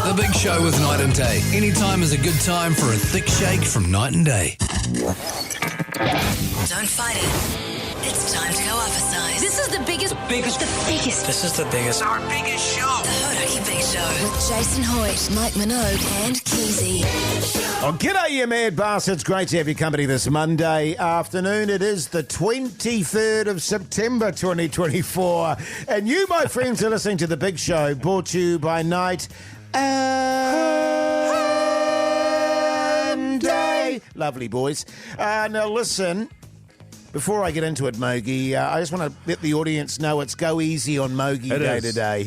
The Big Show with Night and Day. Anytime is a good time for a thick shake from Night and Day. Don't fight it. It's time to go up a size. This is the biggest. This is the biggest. Our biggest show. The Hauraki Big Show. With Jason Hoyt, Mike Minogue and Keyzie. Oh, g'day, you mad bastards. Great to have your company this Monday afternoon. It is the 23rd of September 2024. And you, my friends, are listening to The Big Show, brought to you by Night and Day. Lovely, boys. Now, listen. Before I get into it, Mogi, I just want to let the audience know it's go easy on Mogi Day today.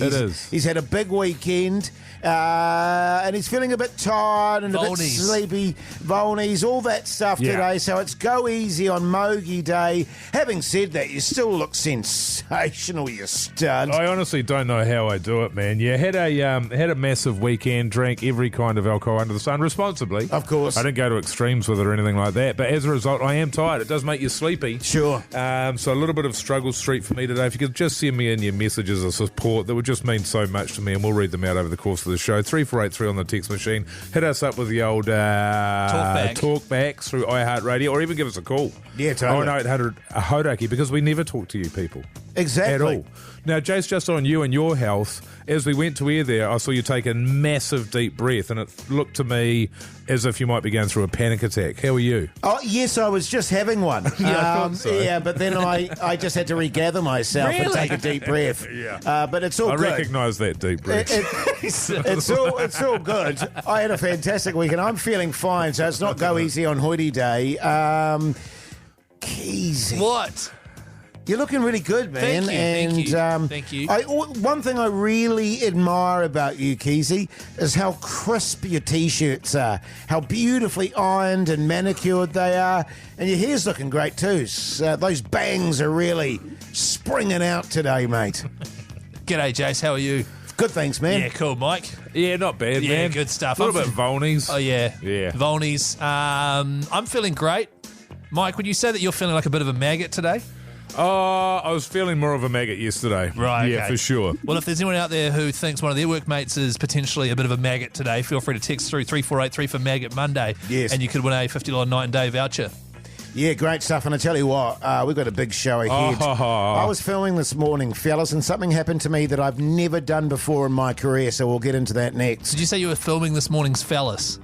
He's had a big weekend, and he's feeling a bit tired and a bit sleepy. Volnies, all that stuff today. So it's go easy on Mogi Day. Having said that, you still look sensational, you stud. I honestly don't know how I do it, man. Yeah, had a massive weekend, drank every kind of alcohol under the sun responsibly. Of course. I didn't go to extremes with it or anything like that, but as a result, I am tired. It does make you sleepy. Sure. So a little bit of struggle street for me today. If you could just send me in your messages of support, that would just mean so much to me, and we'll read them out over the course of the show. 3483 on the text machine. Hit us up with the old talkback through iHeartRadio, or even give us a call. Yeah, totally. 0800 Hauraki, because we never talk to you people. Exactly. At all. Now, Jase, just on you and your health, as we went to air there, I saw you take a massive deep breath, and it looked to me as if you might be going through a panic attack. How are you? Oh, yes, I was just having one. I thought so. Yeah, but then I just had to regather myself and take a deep breath. But it's all good. I recognise that deep breath. It's all good. I had a fantastic weekend. I'm feeling fine, so it's not go easy on Hoity Day. Keyzie. What? You're looking really good, man. Thank you. One thing I really admire about you, Keyzie, is how crisp your T-shirts are, how beautifully ironed and manicured they are, and your hair's looking great too. Those bangs are really springing out today, mate. G'day, Jase. How are you? Good, thanks, man. Yeah, cool, Mike. Yeah, not bad, man. Yeah, good stuff. A little bit Volnies. Oh, yeah. Yeah. Volnies. I'm feeling great. Mike, would you say that you're feeling like a bit of a maggot today? Oh, I was feeling more of a maggot yesterday. Right, Yeah, okay. for sure. Well, if there's anyone out there who thinks one of their workmates is potentially a bit of a maggot today, feel free to text through 3483 for Maggot Monday. Yes. And you could win a $50 Night and Day voucher. Yeah, great stuff. And I tell you what, we've got a big show ahead. I was filming this morning, fellas, and something happened to me that I've never done before in my career, so we'll get into that next. Did you say you were filming this morning's fellas?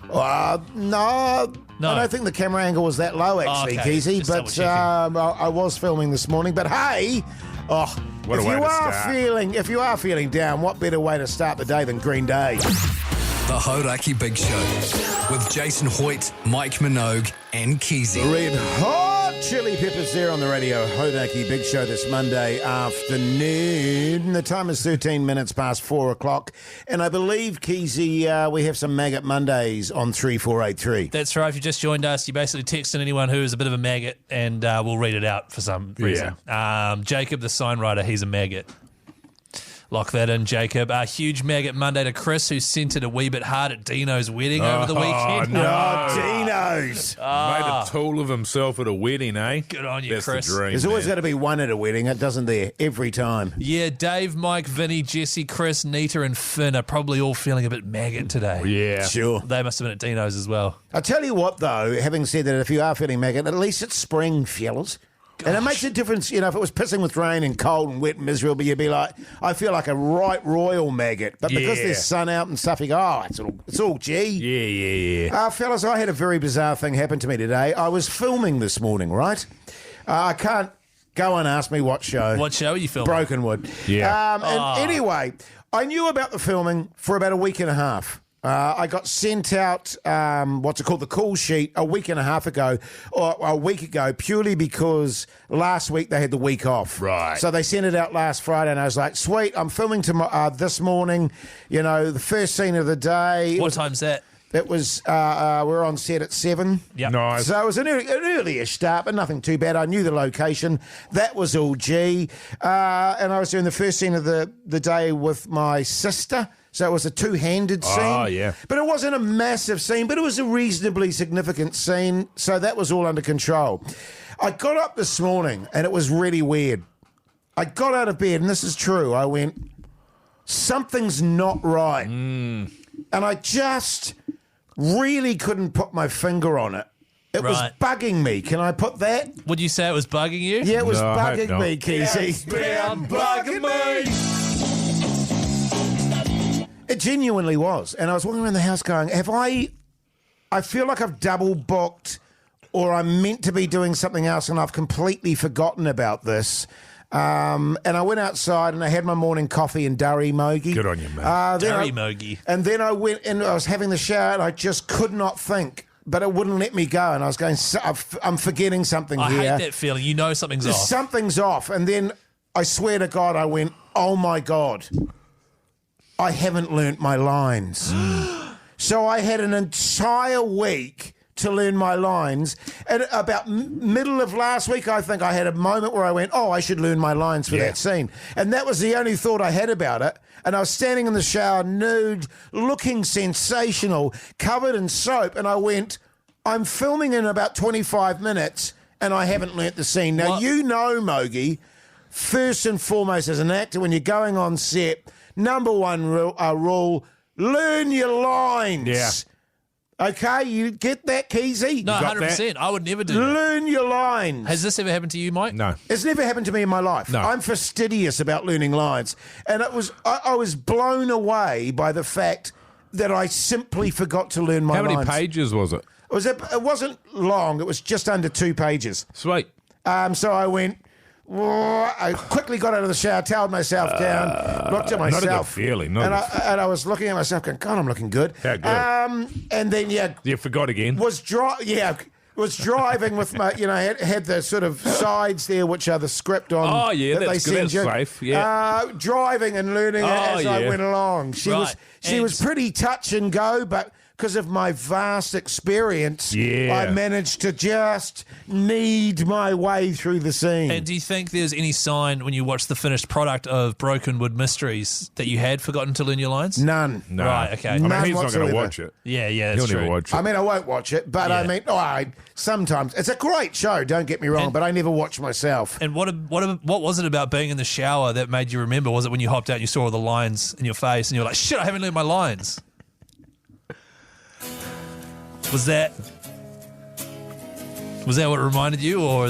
No. I don't think the camera angle was that low, actually, okay. Keyzie. Just But I was filming this morning. But hey, What a way to start. if you are feeling down, what better way to start the day than Green Day? The Hauraki Big Show with Jason Hoyt, Mike Minogue and Keyzie. Red Hot Chili Peppers there on the radio. Hauraki Big Show this Monday afternoon. The time is 13 minutes past 4 o'clock. And I believe, Keyzie, we have some Maggot Mondays on 3483. That's right. If you just joined us, you basically text in anyone who is a bit of a maggot and we'll read it out for some reason. Jacob, the sign writer, he's a maggot. Lock that in, Jacob. A huge maggot Monday to Chris, who sent it a wee bit hard at Dino's wedding over the weekend. No. Dino's. Made a tool of himself at a wedding, eh? Good on you, That's Chris. the dream, There's always got to be one at a wedding, it doesn't there? Every time. Yeah, Dave, Mike, Vinny, Jesse, Chris, Nita and Finn are probably all feeling a bit maggot today. Yeah. Sure. They must have been at Dino's as well. I tell you what, though, having said that, if you are feeling maggot, at least it's spring, fellas. And it makes a difference, if it was pissing with rain and cold and wet and miserable, you'd be like, I feel like a right royal maggot. But because there's sun out and stuff, you go, it's all G. Yeah. Fellas, I had a very bizarre thing happen to me today. I was filming this morning, right? I can't go and ask me what show. What show are you filming? Brokenwood. Yeah. And anyway, I knew about the filming for about a week and a half. I got sent out, the call sheet a week and a half ago, or a week ago, purely because last week they had the week off. Right. So they sent it out last Friday, and I was like, sweet, I'm filming this morning, the first scene of the day. What time's that? It was, we're on set at 7. Yep. Nice. So it was an early-ish start, but nothing too bad. I knew the location. That was all G. And I was doing the first scene of the day with my sister. So it was a two-handed scene. Oh, yeah. But it wasn't a massive scene, but it was a reasonably significant scene. So that was all under control. I got up this morning, and it was really weird. I got out of bed, and this is true. I went, something's not right. And I just really couldn't put my finger on it. It was bugging me. Can I put that? Would you say it was bugging you? Yeah, it was bugging me, Keyzie. It's been bugging me. It genuinely was. And I was walking around the house going, I feel like I've double booked or I'm meant to be doing something else and I've completely forgotten about this. And I went outside and I had my morning coffee and durry mogi. Good on you, mate. Durry mogi. And then I went and I was having the shower and I just could not think. But it wouldn't let me go. And I was going, I'm forgetting something here. I hate that feeling. You know something's off. Something's off. And then I swear to God, I went, oh my God, I haven't learnt my lines. So I had an entire week to learn my lines. And about middle of last week, I think I had a moment where I went, oh, I should learn my lines for that scene. And that was the only thought I had about it. And I was standing in the shower, nude, looking sensational, covered in soap. And I went, I'm filming in about 25 minutes and I haven't learnt the scene. Now, you know, Mogi, first and foremost as an actor, when you're going on set, number one rule, learn your lines. Yeah. Okay, you get that, Keyzie? No, 100%. I would never do that. Learn your lines. Has this ever happened to you, Mike? No. It's never happened to me in my life. No. I'm fastidious about learning lines. And I was blown away by the fact that I simply forgot to learn my lines. How many pages was it? It wasn't long. It was just under 2 pages. Sweet. So I went... I quickly got out of the shower, toweled myself down, looked at myself. Not a good feeling. And I was looking at myself going, God, I'm looking good. How good? And then, You forgot again? was driving with my, had the sort of sides there, which are the script on. Oh, yeah, that that's they good. send That's you. safe, yeah. Driving and learning it as I went along. She was pretty touch and go, but because of my vast experience, I managed to just knead my way through the scene. And do you think there's any sign when you watch the finished product of Broken Wood Mysteries that you had forgotten to learn your lines? None. No. Right, okay. I mean, None he's not going whatsoever. to watch it. Yeah, that's He'll true. never watch it. I mean, I won't watch it, but Yeah. I mean, sometimes it's a great show. Don't get me wrong, but I never watch myself. And what was it about being in the shower that made you remember? Was it when you hopped out and you saw all the lines in your face and you're like, shit, I haven't learned my lines? Was that what reminded you, or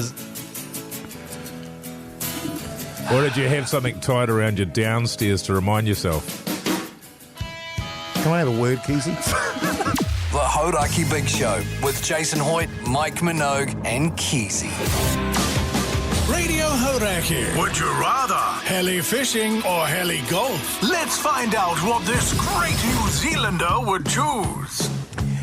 Or did you have something tied around your downstairs to remind yourself? Can I have a word, Keyzie? The Hauraki Big Show with Jason Hoyt, Mike Minogue, and Keyzie. Radio Hauraki. Would you rather heli fishing or heli golf? Let's find out what this great New Zealander would choose.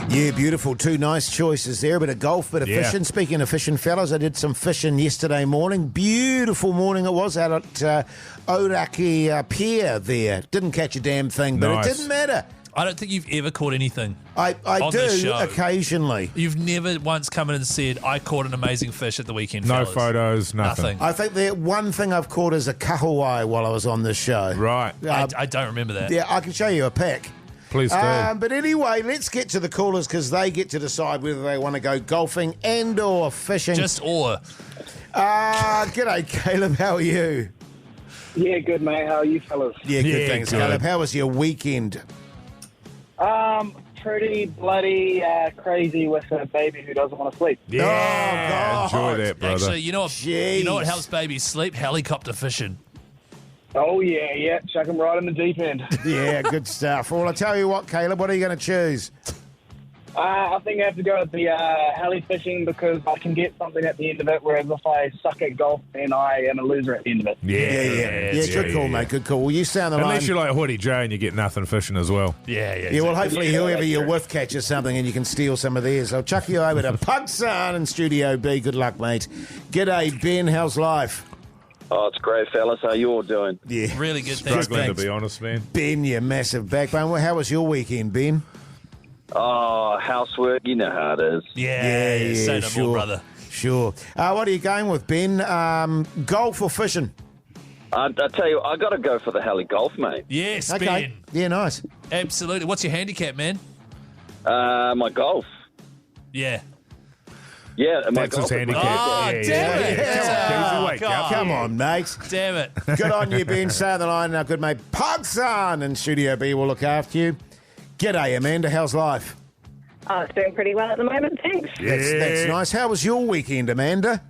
Yeah, beautiful. 2 nice choices there. A bit of golf, bit of fishing. Speaking of fishing, fellas, I did some fishing yesterday morning. Beautiful morning it was out at Hauraki Pier there. Didn't catch a damn thing, but it didn't matter. I don't think you've ever caught anything. I on this do show. Occasionally. You've never once come in and said, I caught an amazing fish at the weekend, No fellas. photos, nothing. I think the one thing I've caught is a kahawai while I was on this show. Right. I don't remember that. Yeah, I can show you a pic. Please do. But anyway, let's get to the callers because they get to decide whether they want to go golfing and or fishing. Just or. G'day, Caleb. How are you? Yeah, good, mate. How are you fellas? Yeah, good, Yeah, thanks, good. Caleb. How was your weekend? Pretty bloody crazy with a baby who doesn't want to sleep. Yeah. Oh, God. Enjoy that, brother. Actually, you know what Jeez. helps babies sleep? Helicopter fishing. Oh, yeah. Chuck him right in the deep end. Yeah, good stuff. Well, I tell you what, Caleb, what are you going to choose? I think I have to go with the heli fishing because I can get something at the end of it, whereas if I suck at golf, then I am a loser at the end of it. Yeah, good call, mate. Good call. Well, you sound the line. Unless you're like Hoodie J and you get nothing fishing as well. Yeah. Yeah, well, hopefully Yeah, whoever that's you're true. with catches something and you can steal some of theirs. I'll chuck you over to Pugson in Studio B. Good luck, mate. G'day, Ben. How's life? Oh, it's great, fellas. How you all doing? Yeah. Really good. Thanks. Struggling, thanks. to be honest, man. Ben, you massive backbone. Well, how was your weekend, Ben? Oh, housework. You know how it is. Yeah, say no sure. more, brother. Sure. What are you going with, Ben? Golf or fishing? I tell you, I got to go for the heli golf, mate. Yes, Okay. Ben. Yeah, nice. Absolutely. What's your handicap, man? My golf. Yeah. Yeah, am I That's his golfing? handicap. Oh, damn it. Keyzie, wake up. Come on, mate. Damn it. Good on you, Ben. Stay on the line. Our good mate Pugson in Studio B will look after you. G'day, Amanda. How's life? Oh, it's doing pretty well at the moment, thanks. That's nice. How was your weekend, Amanda?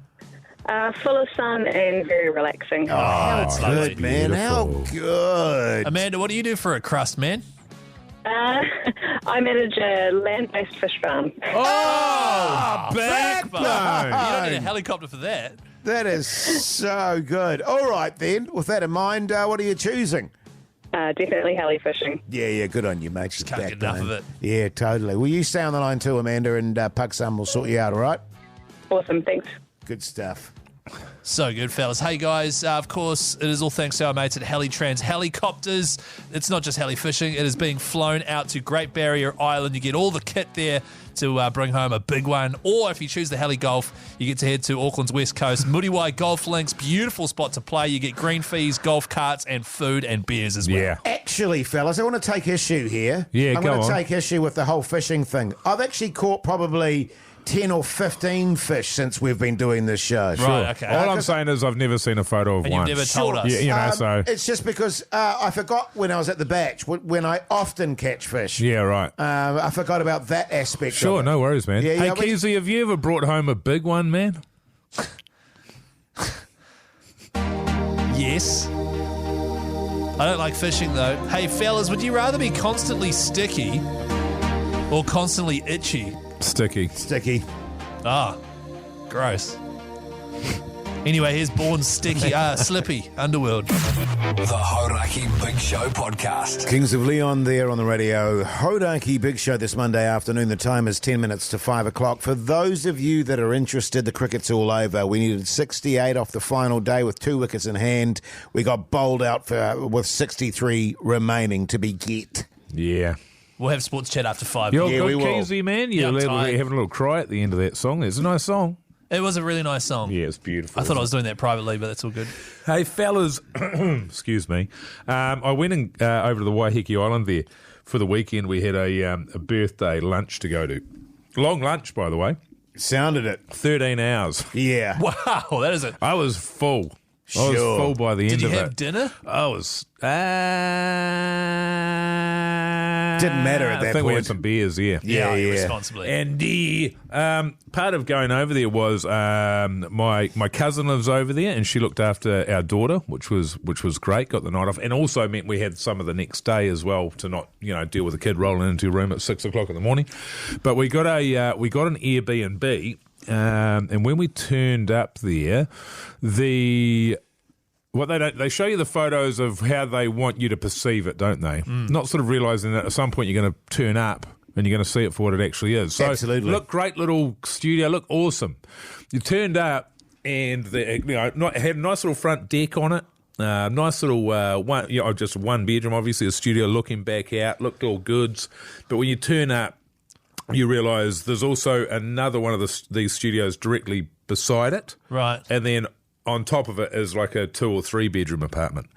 Full of sun and very relaxing. That's lovely. Good, man. How good. Amanda, what do you do for a crust, man? I manage a land-based fish farm. Backbone. You don't need a helicopter for that. That is so good. All right, then. With that in mind, what are you choosing? Definitely heli fishing. Yeah, good on you, mate. Just can't get enough of it. Yeah, totally. Will you stay on the line too, Amanda, and Pugson will sort you out, all right? Awesome, thanks. Good stuff. So good, fellas. Hey, guys, of course, it is all thanks to our mates at Helitrans Helicopters. It's not just heli fishing. It is being flown out to Great Barrier Island. You get all the kit there to bring home a big one. Or if you choose the heli golf, you get to head to Auckland's west coast. Muriwai Golf Links, beautiful spot to play. You get green fees, golf carts, and food and beers as well. Yeah. Actually, fellas, I want to take issue here. Yeah, I'm go going to on. take issue with the whole fishing thing. I've actually caught probably 10 or 15 fish since we've been doing this show. Right, okay. All I'm saying is I've never seen a photo of And one. you've never told us. Yeah, you know, so... It's just because I forgot when I was at the batch, when I often catch fish. Yeah, right. I forgot about that aspect Sure, of it. no worries, man. Yeah, hey, yeah, we- Keyzie, have you ever brought home a big one, man? Yes. I don't like fishing, though. Hey, fellas, would you rather be constantly sticky or constantly itchy? Sticky. Sticky. Ah, gross. Anyway, here's Born Sticky, Slippy, Underworld. The Hauraki Big Show podcast. Kings of Leon there on the radio. Hauraki Big Show this Monday afternoon. The time is 10 minutes to 5 o'clock. For those of you that are interested, the cricket's all over. We needed 68 off the final day with 2 wickets in hand. We got bowled out with 63 remaining to be get. Yeah. We'll have sports chat after 5. You're Yeah, we good, will. Keyzie, man. Yeah, You're I'm tired. having a little cry at the end of that song. It's a nice song. It was a really nice song. Yeah, it's beautiful. I thought I was doing that privately, but that's all good. Hey, fellas, excuse me. I went over to the Waiheke Island there for the weekend. We had a birthday lunch to go to. Long lunch, by the way. Sounded it. 13 hours. Yeah. Wow, that is it. I was full. I was Sure. full by the end Did you of have it. dinner? I was... Didn't matter at that I think we point. had some beers, yeah. Yeah. Responsibly. And part of going over there was my cousin lives over there, and she looked after our daughter, which was great. Got the night off, and also meant we had some of the next day as well to not deal with a kid rolling into your room at 6 o'clock in the morning. But we got an Airbnb, and when we turned up there, they show you the photos of how they want you to perceive it, don't they? Not sort of realising that at some point you're going to turn up and you're going to see it for what it actually is. So, Absolutely. look, great little studio, look awesome. You turned up and had a nice little front deck on it. Nice little just one bedroom, obviously a studio looking back out, looked all goods. But when you turn up, you realise there's also another one of these studios directly beside it. Right. And then on top of it is like a 2 or 3 bedroom apartment.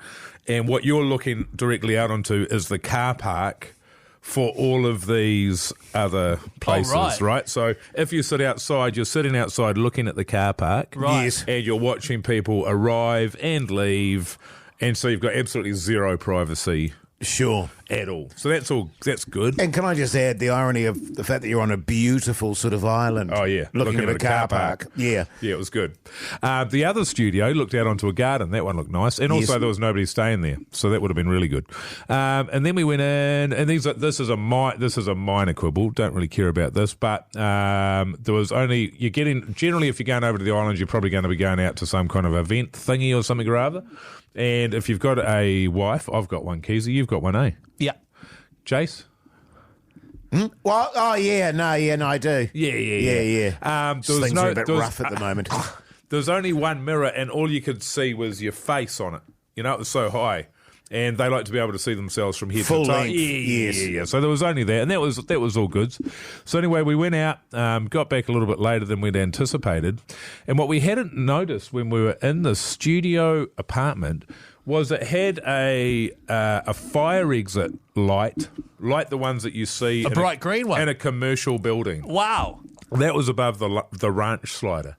And what you're looking directly out onto is the car park for all of these other places, right? So if you sit outside, you're sitting outside looking at the car park. Right. Yes. And you're watching people arrive and leave. And so you've got absolutely zero privacy Sure. at all. So that's good. And can I just add the irony of the fact that you're on a beautiful sort of island? Oh, yeah. Looking at a car park. Yeah. Yeah, it was good. The other studio looked out onto a garden. That one looked nice. And also Yes. there was nobody staying there. So that would have been really good. And then we went in, and this is a minor quibble. Don't really care about this. But there was generally if you're going over to the island, you're probably going to be going out to some kind of event thingy or something or other. And if you've got a wife, I've got one, Keyzie, you've got one, eh? Yeah. Jase? Well, I do. Yeah. Things are a bit rough at the moment. There was only one mirror, and all you could see was your face on it. It was so high. And they like to be able to see themselves from head Full to toe. length, yes. Yeah. So there was only that, and that was all good. So anyway, we went out, got back a little bit later than we'd anticipated, and what we hadn't noticed when we were in the studio apartment was it had a fire exit light, like the ones that you see A bright green one. in a commercial building. Wow. That was above the ranch slider.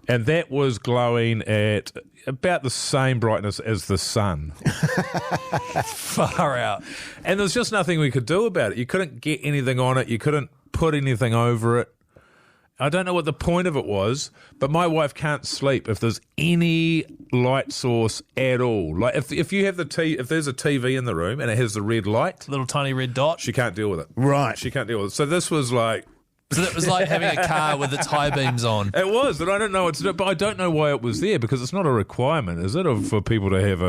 And that was glowing at about the same brightness as the sun. Far out. And there was just nothing we could do about it. You couldn't get anything on it. You couldn't put anything over it. I don't know what the point of it was, but my wife can't sleep if there's any light source at all. Like if you have if there's a TV in the room and it has the red light, Little tiny red dot. she can't deal with it. Right. She can't deal with it. So this was like... So it was like having a car with its high beams on. It was, and I don't know what to do, but I don't know why it was there, because it's not a requirement, is it, for people to have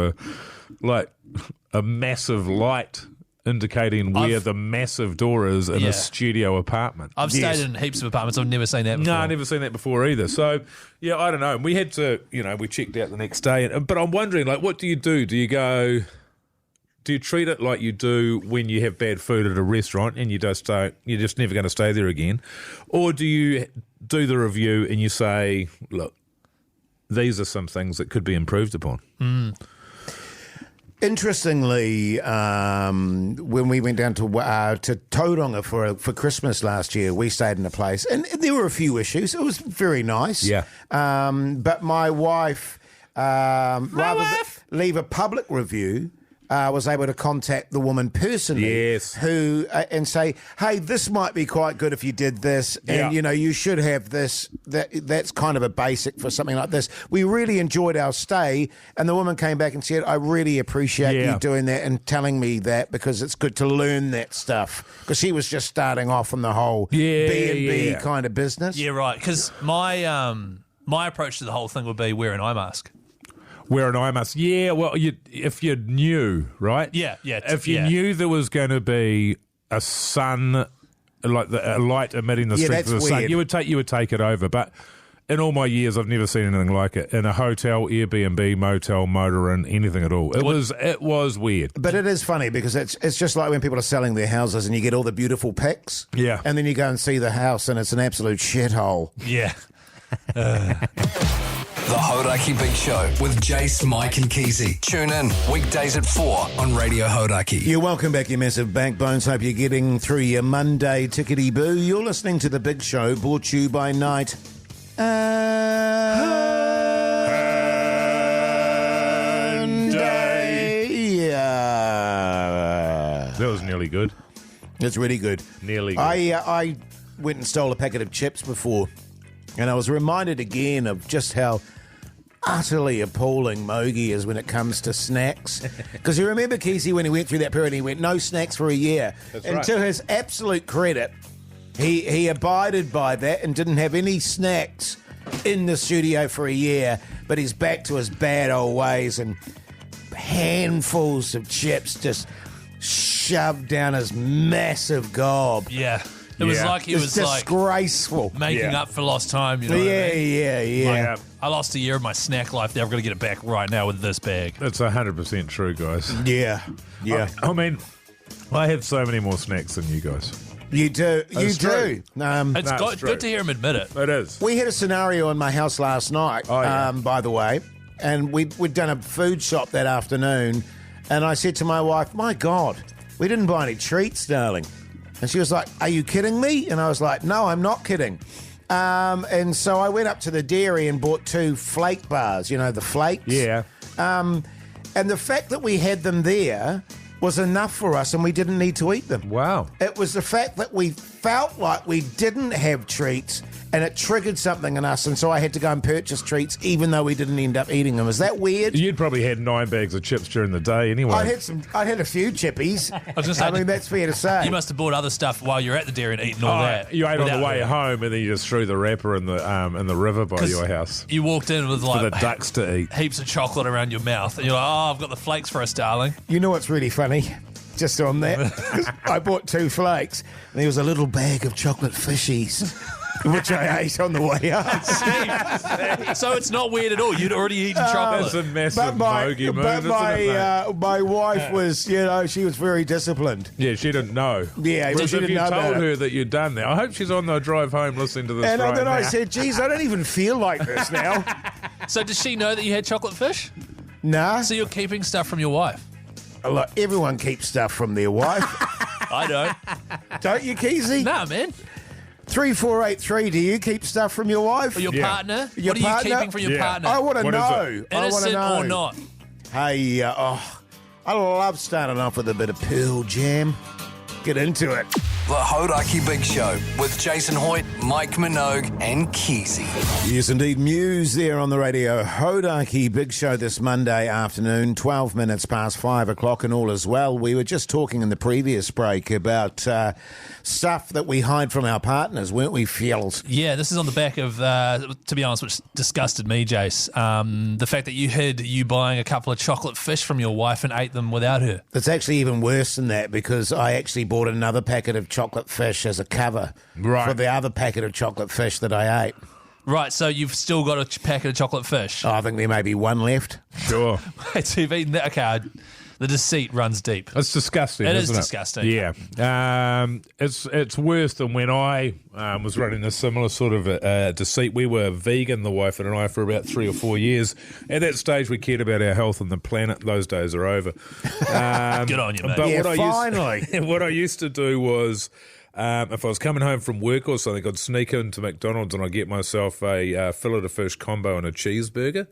a massive light indicating where the massive door is in a studio apartment. I've stayed in heaps of apartments. I've never seen that before. No, I've never seen that before either. So, yeah, I don't know. We had to, we checked out the next day. But I'm wondering, what do you do? Do you treat it like you do when you have bad food at a restaurant and you're just never going to stay there again? Or do you do the review and you say, look, these are some things that could be improved upon? Interestingly, when we went down to Tauranga for Christmas last year, we stayed in a place, and there were a few issues. It was very nice. Yeah. But my wife, rather than leave a public review, was able to contact the woman personally, yes, who and say, "Hey, this might be quite good if you did this, and you should have this." That's kind of a basic for something like this. We really enjoyed our stay, and the woman came back and said, "I really appreciate you doing that and telling me that, because it's good to learn that stuff." Because she was just starting off on the whole B&B kind of business. Yeah, right. Because my approach to the whole thing would be wear an eye mask. Wear an eye mask. Yeah, well, if you knew, right? Yeah. If you knew there was going to be a sun, like a light emitting the strength of the sun, you would take it over. But in all my years, I've never seen anything like it in a hotel, Airbnb, motel, motor inn, anything at all. It was weird. But it is funny because it's just like when people are selling their houses and you get all the beautiful pics. Yeah. And then you go and see the house and it's an absolute shithole. Yeah. The Hauraki Big Show with Jase, Mike and Keyzie. Tune in weekdays at 4 on Radio Hauraki. You're welcome back, you massive backbones. Hope you're getting through your Monday tickety-boo. You're listening to The Big Show, brought to you by Night. That was nearly good. It's really good. Nearly good. I went and stole a packet of chips before, and I was reminded again of just how utterly appalling Mogi is when it comes to snacks. Because you remember Keyzie when he went through that period, he went no snacks for a year. That's and right. To his absolute credit, he abided by that and didn't have any snacks in the studio for a year, but he's back to his bad old ways and handfuls of chips just shoved down his massive gob. Yeah. It was like he was disgraceful. Making up for lost time, you know what I mean? Yeah. Like, I lost a year of my snack life there. I've got to get it back right now with this bag. That's 100% true, guys. Yeah. I mean, I have so many more snacks than you guys. You do. That's true. It's good to hear him admit it. It is. We had a scenario in my house last night, by the way, and we'd done a food shop that afternoon, and I said to my wife, "My God, we didn't buy any treats, darling." And she was like, "Are you kidding me?" And I was like, "No, I'm not kidding." And so I went up to the dairy and bought 2 flake bars, the flakes. Yeah. And the fact that we had them there was enough for us and we didn't need to eat them. Wow. It was the fact that we felt like we didn't have treats and it triggered something in us, and so I had to go and purchase treats even though we didn't end up eating them. Is that weird? You'd probably had 9 bags of chips during the day anyway. I'd had a few chippies. I mean, that's fair to say. You must have bought other stuff while you're at the dairy and eating all that. You ate on the way home, and then you just threw the wrapper in the river by your house. You walked in with for the ducks to eat. Heaps of chocolate around your mouth, and you're like, "Oh, I've got the flakes for us, darling." You know what's really funny? Just on that, I bought 2 flakes, and there was a little bag of chocolate fishies, which I ate on the way up. So it's not weird at all. You'd already eaten chocolate. That's a massive bogey move, isn't it, my wife was, she was very disciplined. Yeah, she didn't know. Yeah, Whereas she if didn't you know told about her that you'd done that, I hope she's on the drive home listening to this and right then now. I said, "Geez, I don't even feel like this now." So does she know that you had chocolate fish? Nah. So you're keeping stuff from your wife? Look, everyone keeps stuff from their wife. I don't. Don't you, Keyzie? Nah, man. 3483, do you keep stuff from your wife? Or your partner? Your what are partner? you keeping from your partner? I want to What is know. it? I want to Innocent know. or not? Hey, I love starting off with a bit of Pearl Jam. Get into it. The Hauraki Big Show with Jason Hoyt, Mike Minogue, and Keyzie. Yes, indeed. Muse there on the radio. Hauraki Big Show this Monday afternoon, 12 minutes past 5 o'clock, and all as well. We were just talking in the previous break about stuff that we hide from our partners, weren't we, Fields? Yeah, this is on the back of, to be honest, which disgusted me, Jase. The fact that you hid you buying a couple of chocolate fish from your wife and ate them without her. It's actually even worse than that, because I actually bought another packet of chocolate fish as a cover for the other packet of chocolate fish that I ate. Right, so you've still got a packet of chocolate fish. Oh, I think there may be one left. Sure. So you've eaten that. Okay, the deceit runs deep. It's disgusting, It isn't is it? disgusting. Yeah. It's worse than when I was running a similar sort of deceit. We were vegan, the wife and I, for about 3 or 4 years. At that stage, we cared about our health and the planet. Those days are over. Good on you, mate. But Yeah, finally. What I used to do was, if I was coming home from work or something, I'd sneak into McDonald's and I'd get myself a fillet of fish combo and a cheeseburger.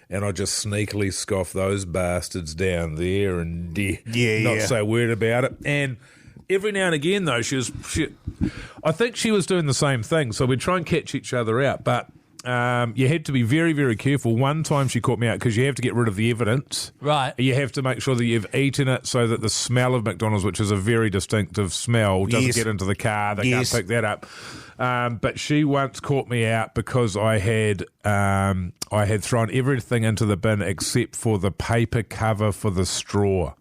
And I just sneakily scoff those bastards down there and not say a word about it. And every now and again, though, I think she was doing the same thing. So we'd try and catch each other out. But you had to be very, very careful. One time she caught me out because you have to get rid of the evidence. Right. You have to make sure that you've eaten it so that the smell of McDonald's, which is a very distinctive smell, doesn't get into the car. They can't pick that up. But she once caught me out because I had thrown everything into the bin except for the paper cover for the straw.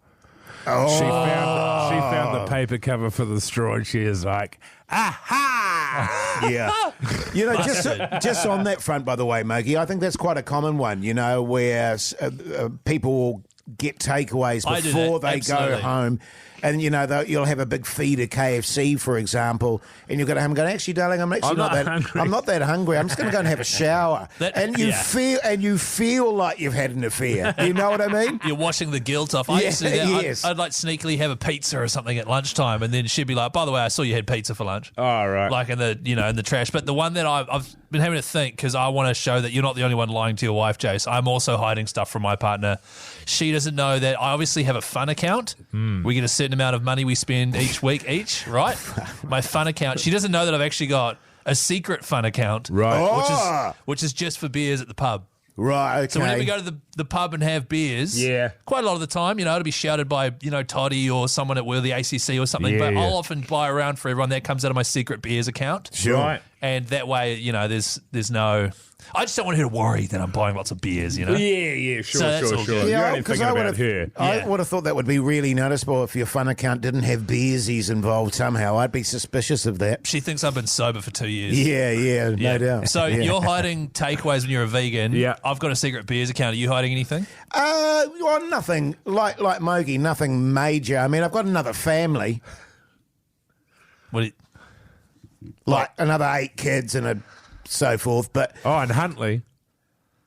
Oh. She found the paper cover for the straw, and she is like, aha! Yeah. You know, just on that front, by the way, Mogi, I think that's quite a common one, you know, where people will get takeaways before they go home. And, you know, you'll have a big feed of KFC, for example, and you'll go to home and go, actually, darling, I'm not that hungry. I'm not that hungry. I'm just going to go and have a shower. You feel like you've had an affair. You know what I mean? You're washing the guilt off. I used to do that. Yes. I'd like sneakily have a pizza or something at lunchtime, and then she'd be like, by the way, I saw you had pizza for lunch. Oh, right. Like in the trash. But the one that I've been having to think, because I want to show that you're not the only one lying to your wife, Jase. I'm also hiding stuff from my partner. She doesn't know that I obviously have a fun account. We get a certain amount of money we spend each week, right? My fun account. She doesn't know that I've actually got a secret fun account, right? Which is just for beers at the pub. Right, okay. So whenever we go to the pub and have beers, quite a lot of the time, you know, it'll be shouted by, you know, Toddy or someone at the ACC or something, but I'll often buy around for everyone. That comes out of my secret beers account. Sure. Right. And that way, you know, there's no... I just don't want her to worry that I'm buying lots of beers, you know? Yeah, sure. Yeah, You're only thinking about her. I would have thought that would be really noticeable if your fun account didn't have beersies involved somehow. I'd be suspicious of that. She thinks I've been sober for 2 years. Yeah, no doubt. So you're hiding takeaways when you're a vegan. Yeah. I've got a secret beers account. Are you hiding anything? Well, nothing. Like Mogi, nothing major. I mean, I've got another family. Like another 8 kids and so forth, but and Huntley.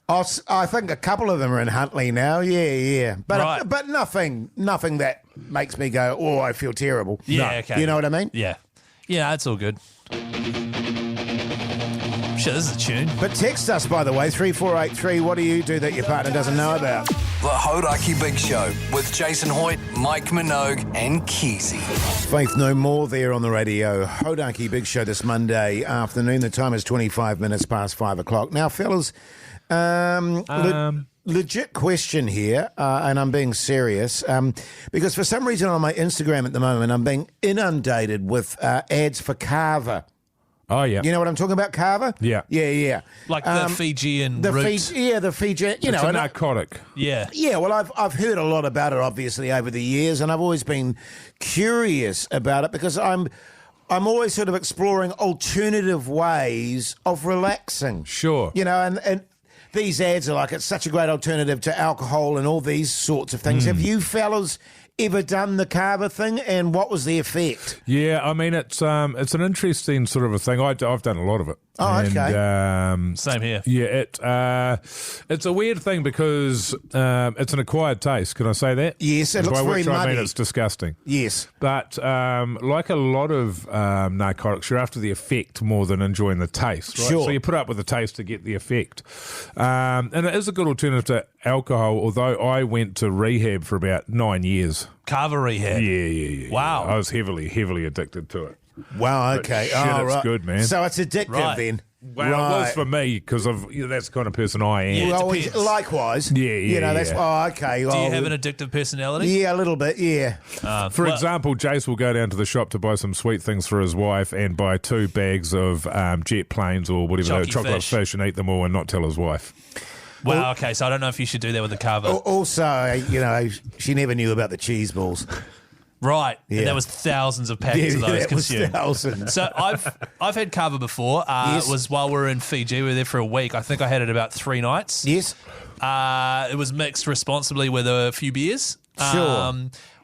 I think a couple of them are in Huntley now. Yeah, but but nothing that makes me go, oh, I feel terrible. Yeah, okay. You know what I mean? Yeah, that's all good. Shit, this is a tune. But text us, by the way, 3483. What do you do that your partner doesn't know about? The Hauraki Big Show with Jason Hoyt, Mike Minogue, and Keyzie. Faith No More there on the radio. Hauraki Big Show this Monday afternoon. The time is 25 minutes past 5 o'clock. Now, fellas, legit question here, and I'm being serious, because for some reason on my Instagram at the moment, I'm being inundated with ads for Kava. Oh, yeah. You know what I'm talking about, Kava? Yeah. Yeah. Like the Fijian root. The Fijian, you know. It's a narcotic. Yeah. Yeah, well, I've heard a lot about it, obviously, over the years, and I've always been curious about it because I'm always sort of exploring alternative ways of relaxing. Sure. You know, and these ads are like, it's such a great alternative to alcohol and all these sorts of things. Have you fellas ever done the Kava thing, and what was the effect? Yeah, I mean, it's an interesting sort of a thing. I've done a lot of it. Oh, okay. And, Same here. Yeah, it's a weird thing because it's an acquired taste. Can I say that? Yes, it looks by very which muddy. I mean it's disgusting. Yes. But like a lot of narcotics, you're after the effect more than enjoying the taste, right? Sure. So you put up with the taste to get the effect. And it is a good alternative to alcohol, although I went to rehab for about 9 years. Kava rehab. Yeah. Wow. I was heavily addicted to it. Wow, But okay. shit, Oh, it's right. good, man. So it's addictive Right. then. Well, it was for me because that's the kind of person I am. Yeah. Well, depends. likewise. Yeah, You know, that's. yeah. Oh, okay. Do you have an addictive personality? Yeah, a little bit. Yeah. For example, Jase will go down to the shop to buy some sweet things for his wife and buy 2 bags of jet planes or whatever, Chocky chocolate fish. fish, and eat them all and not tell his wife. Wow, okay, so I don't know if you should do that with the Kava. Also, you know, she never knew about the cheese balls. Right, Yeah. and that was thousands of packets of those that was consumed. thousands. So I've had Kava before. Yes. It was while we were in Fiji. We were there for a week. I think I had it about 3 nights. Yes. It was mixed responsibly with a few beers. Sure.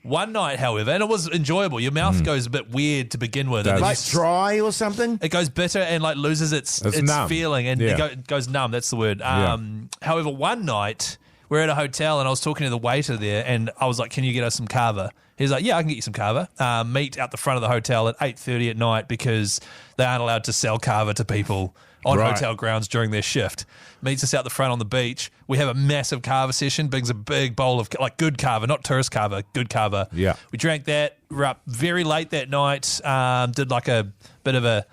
One night, however, and it was enjoyable. Your mouth goes a bit weird to begin with. And then Like you dry or something? it goes bitter and like loses its numb. feeling and Yeah. it goes numb. That's the word. However, one night we're at a hotel and I was talking to the waiter there and I was like, "Can you get us some Kava?" He's like, "Yeah, I can get you some Kava." Meet out the front of the hotel at 8:30 at night because they aren't allowed to sell Kava to people on Right. hotel grounds during their shift. Meets us out the front on the beach. We have a massive Kava session. Brings a big bowl of like good Kava, not tourist Kava, good Kava. Yeah. We drank that. We're up very late that night. Did like a bit of a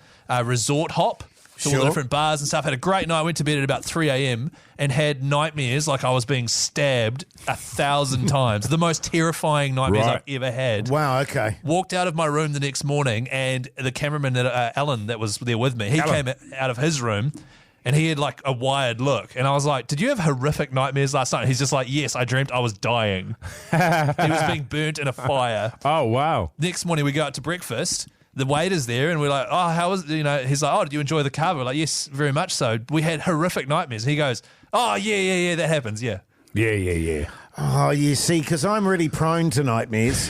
resort hop to all the Sure. different bars and stuff. Had a great night. Went to bed at about 3 a.m. and had nightmares like I was being stabbed 1,000 times. The most terrifying nightmares Right. I've ever had. Wow, okay. Walked out of my room the next morning and the cameraman, Alan, that was there with me, he came out of his room and he had like a wired look. And I was like, "Did you have horrific nightmares last night?" He's just like, "Yes, I dreamt I was dying." He was being burnt in a fire. Oh, wow. Next morning we go out to breakfast. The waiter's there and we're like, "Oh, how was," he's like, "Oh, did you enjoy the Kava?" We're like, "Yes, very much so." We had horrific nightmares. He goes, "Oh, yeah, that happens, yeah." Yeah. Oh, you see, because I'm really prone to nightmares.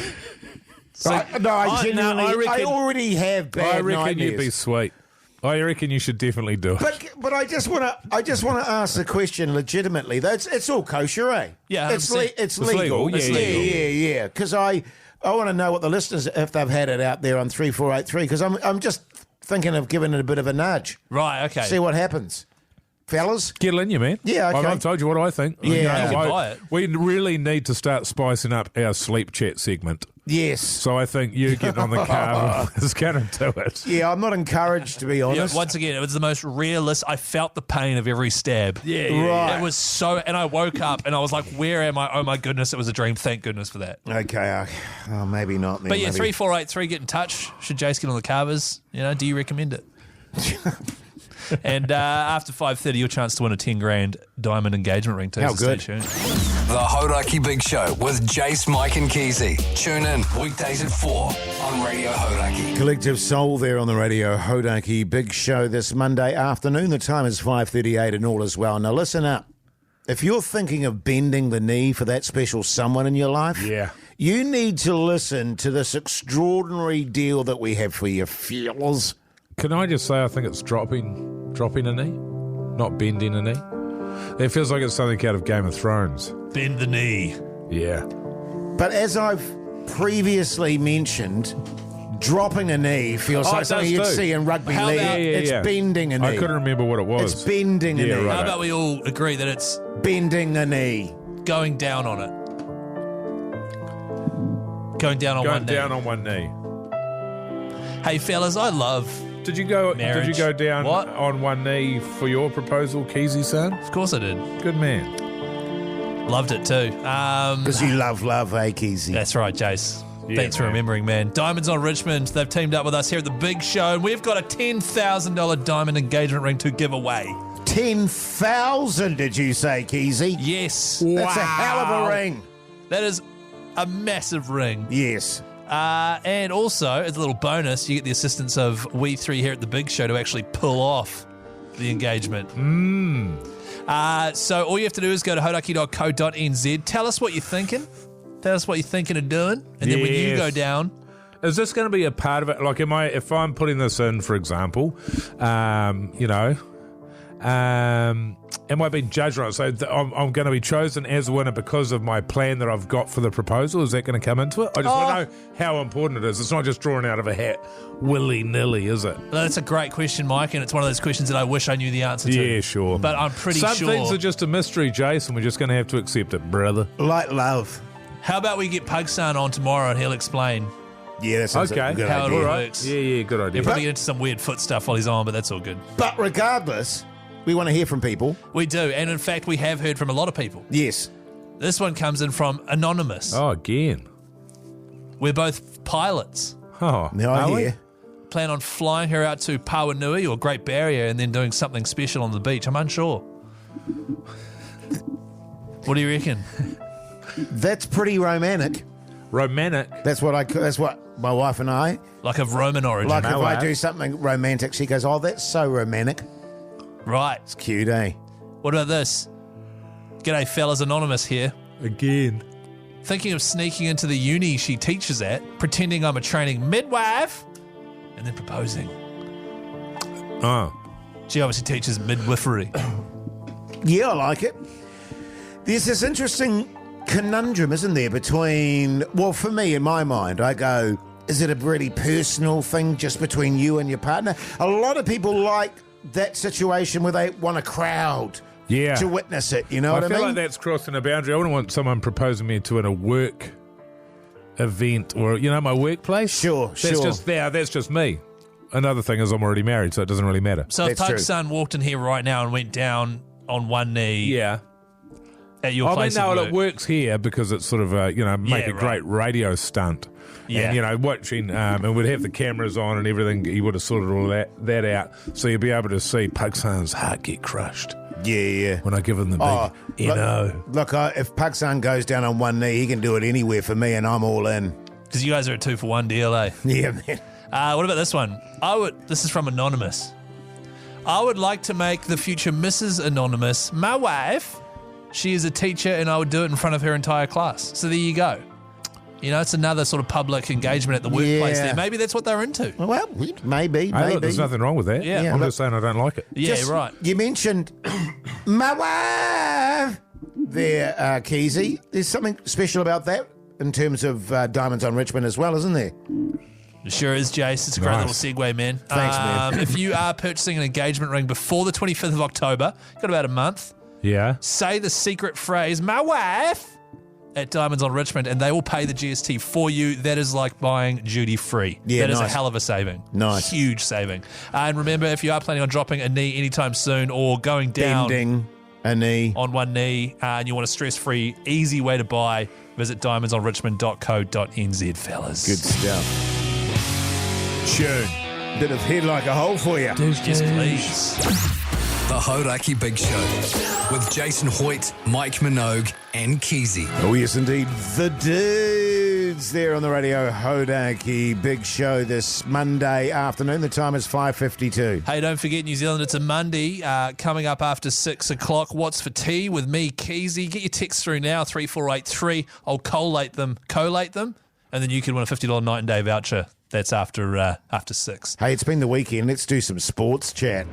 So- I genuinely, I reckon- already have bad I reckon nightmares. you'd be sweet. I reckon you should definitely do it. But I just want to ask the question legitimately. It's all kosher, eh? Yeah, it's 100%. it's It's legal, legal. yeah, Yeah. Because I want to know what the listeners, if they've had it out there on 3483. Because I'm just thinking of giving it a bit of a nudge. Right, okay. See what happens, fellas. Get in you, man. Yeah, okay. I've told you what I think. Yeah. You can buy it. We really need to start spicing up our sleep chat segment. Yes. So I think you getting on the car is going to do it. Yeah, I'm not encouraged, to be Yeah, honest. once again, it was the most realistic. I felt the pain of every stab. Right. It was so, and I woke up and I was like, "Where am I? Oh my goodness, it was a dream. Thank goodness for that." Okay. Oh, maybe not. Then, But yeah, maybe. 3483, get in touch. Should Jase get on the Kavas? Do you recommend it? And after 5:30, your chance to win a 10 grand diamond engagement ring too. How so good. Stay tuned. The Hauraki Big Show with Jase, Mike and Keyzie. Tune in weekdays at 4 on Radio Hauraki. Collective Soul there on the Radio Hauraki Big Show this Monday afternoon. The time is 5:38 and all is well. Now listen up. If you're thinking of bending the knee for that special someone in your life, Yeah. you need to listen to this extraordinary deal that we have for you, feelers. Can I just say I think it's dropping a knee, not bending a knee. It feels like it's something out of Game of Thrones. Bend the knee. Yeah. But as I've previously mentioned, dropping a knee feels Oh, like it something does you'd too. see in rugby How league. about- It's bending a knee. I couldn't remember what it was. It's bending a Yeah, knee. right. How about we all agree that it's Bending a knee. going down on it? Going down on Going one knee. down on one knee. Hey, fellas, I love. Did you go Marriage. down What? on one knee for your proposal, Keyzie son? Of course I did. Good man. Loved it too. Because you love, eh, Keyzie? That's right, Jase. Yeah, Thanks for man. remembering, man. Diamonds on Richmond. They've teamed up with us here at the Big Show, and we've got a $10,000 diamond engagement ring to give away. 10,000, did you say, Keyzie? Yes. That's a hell of a ring. That is a massive ring. Yes. And also, as a little bonus, you get the assistance of we three here at the Big Show to actually pull off the engagement. So all you have to do is go to hauraki.co.nz. Tell us what you're thinking. Tell us what you're thinking of doing. And then when you Yes. go down, Is this going to be a part of it? Like, if I'm putting this in, for example, am I being judged right? So I'm going to be chosen as a winner because of my plan that I've got for the proposal. Is that going to come into it? I just want to know how important it is. It's not just drawn out of a hat willy-nilly, is it? Well, that's a great question, Mike, and it's one of those questions that I wish I knew the answer to. Yeah, sure. But I'm pretty sure... Some things are just a mystery, Jason. We're just going to have to accept it, brother. Like love. How about we get Pugson on tomorrow and he'll explain... Yeah, that sounds like a good how idea. it all works. Yeah, good idea. He'll probably get into some weird foot stuff while he's on, but that's all good. But regardless, we want to hear from people. We do, and in fact, we have heard from a lot of people. Yes. This one comes in from Anonymous. Oh, again. We're both pilots. Oh, Now I hear. Plan on flying her out to Pawanui or Great Barrier and then doing something special on the beach. I'm unsure. What do you reckon? That's pretty romantic. Romantic? That's what my wife and I... Like of Roman origin. Like if I do something romantic, she goes, oh, that's so romantic. Right. It's cute, eh? What about this? G'day, fellas. Anonymous here. Again. Thinking of sneaking into the uni she teaches at, pretending I'm a training midwife, and then proposing. Oh. She obviously teaches midwifery. Yeah, I like it. There's this interesting conundrum, isn't there, between... Well, for me, in my mind, I go, is it a really personal thing just between you and your partner? A lot of people like that situation where they want a crowd to witness it, you know what I mean? I feel like that's crossing a boundary. I wouldn't want someone proposing me to in a work event or, my workplace. Sure. That's just me. Another thing is I'm already married, so it doesn't really matter. So if Pug's son walked in here right now and went down on one knee at your place of work. It works here because it's sort of make a great radio stunt. Yeah. And, watching, and we'd have the cameras on and everything. He would have sorted all that out. So you'd be able to see Pug's son's heart get crushed. Yeah. When I give him the big N-O. Look, if Pug's son goes down on one knee, he can do it anywhere for me, and I'm all in. Because you guys are a 2-for-1 deal, eh? Yeah, man. What about this one? This is from Anonymous. I would like to make the future Mrs. Anonymous my wife. She is a teacher, and I would do it in front of her entire class. So there you go. It's another sort of public engagement at the workplace there. Maybe that's what they're into. Well, maybe. Look, there's nothing wrong with that. Yeah. I'm just saying I don't like it. Yeah, right. You mentioned my wife there, Keyzie. There's something special about that in terms of Diamonds on Richmond as well, isn't there? It sure is, Jase. It's a great little segue, man. Thanks, man. If you are purchasing an engagement ring before the 25th of October, got about a month, say the secret phrase, my wife, at Diamonds on Richmond, and they will pay the GST for you. That is like buying duty-free. Yeah, that is a hell of a saving. Nice. Huge saving. And remember, if you are planning on dropping a knee anytime soon or going down Bending a knee on one knee and you want a stress-free, easy way to buy, visit diamondsonrichmond.co.nz, fellas. Good stuff. Tune. Bit of head like a hole for you. Yes, please. The Hauraki Big Show with Jason Hoyt, Mike Minogue, and Keyzie. Oh, yes, indeed. The dudes there on the radio. Hauraki Big Show this Monday afternoon. The time is 5:52. Hey, don't forget, New Zealand, it's a Monday coming up after 6 o'clock. What's for tea with me, Keyzie? Get your texts through now, 3483. I'll collate them, and then you can win a $50 night and day voucher. That's after 6. Hey, it's been the weekend. Let's do some sports chat.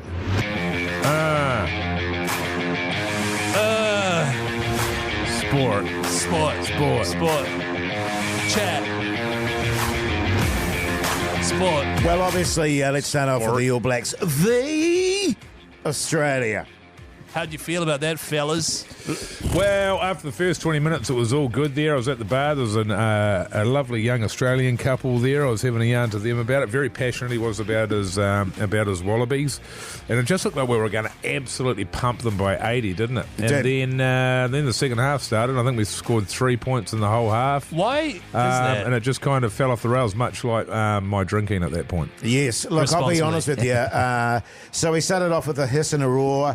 Sport. Chat. Sport. Well, obviously, let's start off with the All Blacks v Australia. How'd you feel about that, fellas? Well, after the first 20 minutes, it was all good there. I was at the bar. There was a lovely young Australian couple there. I was having a yarn to them about it. Very passionate he was about his Wallabies. And it just looked like we were going to absolutely pump them by 80, didn't it? And then the second half started. I think we scored 3 points in the whole half. Why is that? And it just kind of fell off the rails, much like my drinking at that point. Yes. Look, I'll be honest with you. So we started off with a hiss and a roar.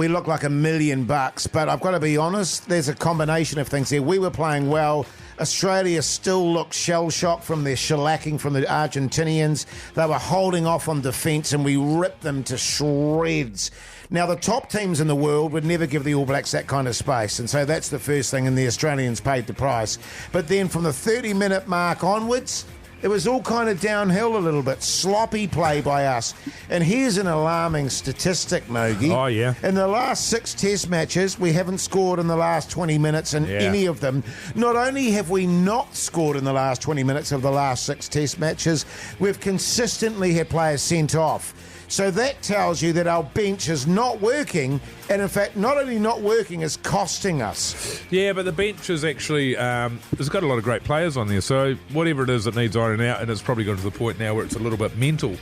We looked like $1 million, but I've got to be honest, there's a combination of things here. We were playing well. Australia still looked shell-shocked from their shellacking from the Argentinians. They were holding off on defence, and we ripped them to shreds. Now, the top teams in the world would never give the All Blacks that kind of space, and so that's the first thing, and the Australians paid the price. But then from the 30-minute mark onwards, It was all kind of downhill a little bit. Sloppy play by us. And here's an alarming statistic, Mogi. Oh, yeah. In the last 6 test matches, we haven't scored in the last 20 minutes in any of them. Not only have we not scored in the last 20 minutes of the last 6 test matches, we've consistently had players sent off. So that tells you that our bench is not working, and in fact, not only not working, it's costing us. Yeah, but the bench is actually, it's got a lot of great players on there, so whatever it is, it needs ironing out, and it's probably gone to the point now where it's a little bit mental.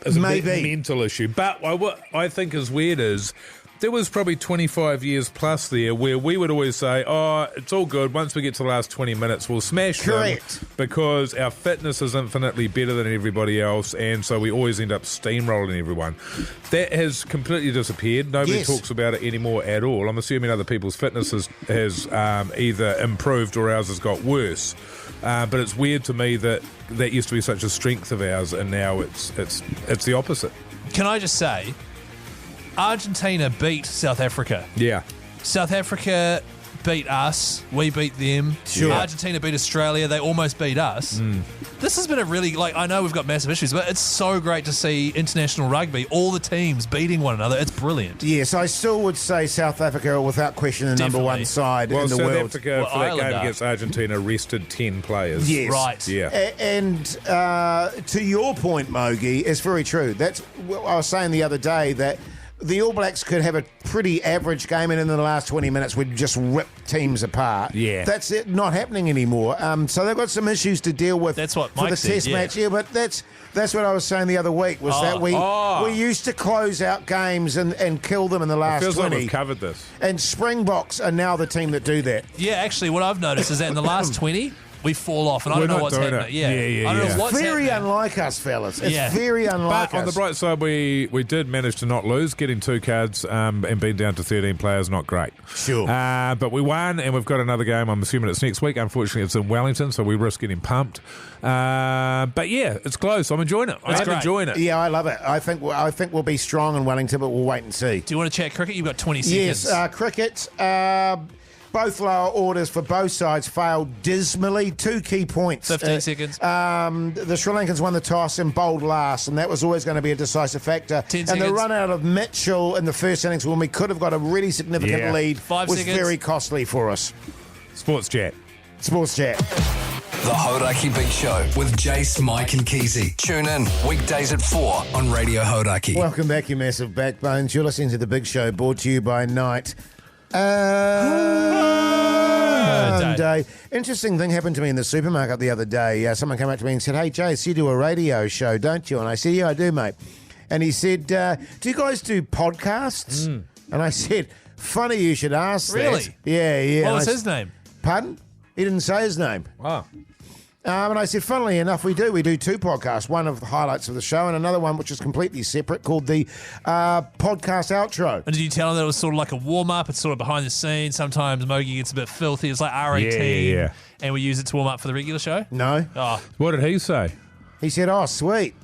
It's a big mental issue. But what I think is weird is, there was probably 25 years plus there where we would always say, oh, it's all good. Once we get to the last 20 minutes, we'll smash them because our fitness is infinitely better than everybody else, and so we always end up steamrolling everyone. That has completely disappeared. Nobody talks about it anymore at all. I'm assuming other people's fitness has either improved or ours has got worse. But it's weird to me that used to be such a strength of ours, and now it's the opposite. Can I just say, Argentina beat South Africa. Yeah. South Africa beat us. We beat them. Sure. Argentina beat Australia. They almost beat us. This has been a really, I know we've got massive issues, but it's so great to see international rugby, all the teams beating one another. It's brilliant. Yes, I still would say South Africa are without question the number one side in the world. South Africa, for that game against Argentina, rested 10 players. Yes. Right. Yeah. And to your point, Mogi, it's very true. That's what I was saying the other day, that the All Blacks could have a pretty average game, and in the last 20 minutes we'd just rip teams apart. Yeah. That's it, not happening anymore. So they've got some issues to deal with. That's what for Mike the said, test yeah. match. Yeah, but that's what I was saying the other week, was that we used to close out games and kill them in the last 20. It feels like we've covered this. And Springboks are now the team that do that. Yeah, actually, what I've noticed is that in the last 20, we fall off, and I don't know what's happening. Yeah. I don't know what's very happening. unlike us, fellas. It's very unlike but us. on the bright side, we did manage to not lose, getting 2 cards and being down to 13 players, not great. Sure. But we won, and we've got another game. I'm assuming it's next week. Unfortunately, it's in Wellington, so we risk getting pumped. But yeah, it's close. I'm enjoying it. I'm enjoying it. Yeah, I love it. I think we'll be strong in Wellington, but we'll wait and see. Do you want to chat cricket? You've got 20 seconds. Yes, cricket. Both lower orders for both sides failed dismally. 2 key points. 15 seconds. The Sri Lankans won the toss and bowled last, and that was always going to be a decisive factor. 10 and seconds. the run out of Mitchell in the first innings, when we could have got a really significant lead, 5 was seconds. very costly for us. Sports chat. Sports chat. The Hauraki Big Show with Jase, Mike and Keyzie. Tune in weekdays at 4 on Radio Hauraki. Welcome back, you massive backbones. You're listening to The Big Show, brought to you by Night. Day. Interesting thing happened to me in the supermarket the other day. Someone came up to me and said, "Hey, Jase, you do a radio show, don't you?" And I said, "Yeah, I do, mate." And he said, "Do you guys do podcasts?" And I said, "Funny you should ask that." Really? Yeah. What was his name? Pardon? He didn't say his name. Wow. And I said, funnily enough, we do 2 podcasts, one of the highlights of the show and another one which is completely separate called the podcast outro. And did you tell him that it was sort of like a warm-up? It's sort of behind the scenes. Sometimes Mogi gets a bit filthy. It's like R18. Yeah. And we use it to warm up for the regular show? No. Oh. What did he say? He said, "Oh, sweet."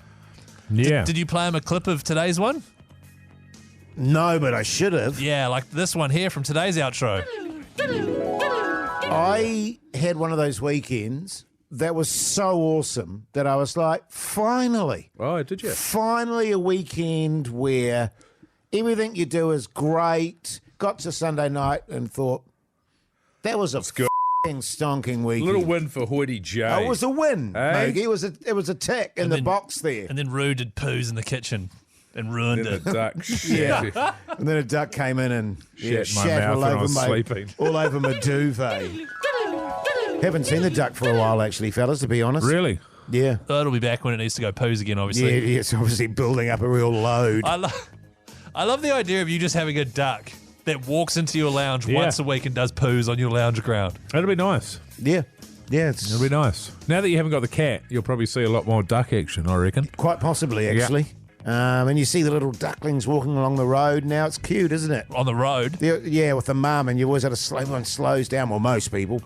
Yeah. Did you play him a clip of today's one? No, but I should have. Yeah, like this one here from today's outro. I had one of those weekends that was so awesome that I was like, finally. Oh, did you? Finally a weekend where everything you do is great. Got to Sunday night and thought, that was a f***ing stonking weekend. Little win for Hoity J. Oh, it was a win, Hey? Mogi. It was a tick in the box there. And then Rue did poos in the kitchen and ruined Then it. the duck. Yeah. And then a duck came in and Shat my mouth when I was sleeping. all over my duvet. Haven't seen the duck for a while, actually, fellas, to be honest. Really? Yeah. Oh, it'll be back when it needs to go poos again, Yeah, obviously. it's obviously building up a real load. I love the idea of you just having a duck that walks into your lounge once a week and does poos on your lounge ground. That'd be nice. Yeah. Yeah, it's It'd be nice. Now that you haven't got the cat, you'll probably see a lot more duck action, I reckon. quite possibly, actually. And you see the little ducklings walking along the road. Now it's cute, isn't it? On the road. Yeah, with the mum, and you always have to everyone slows down. Well, most people.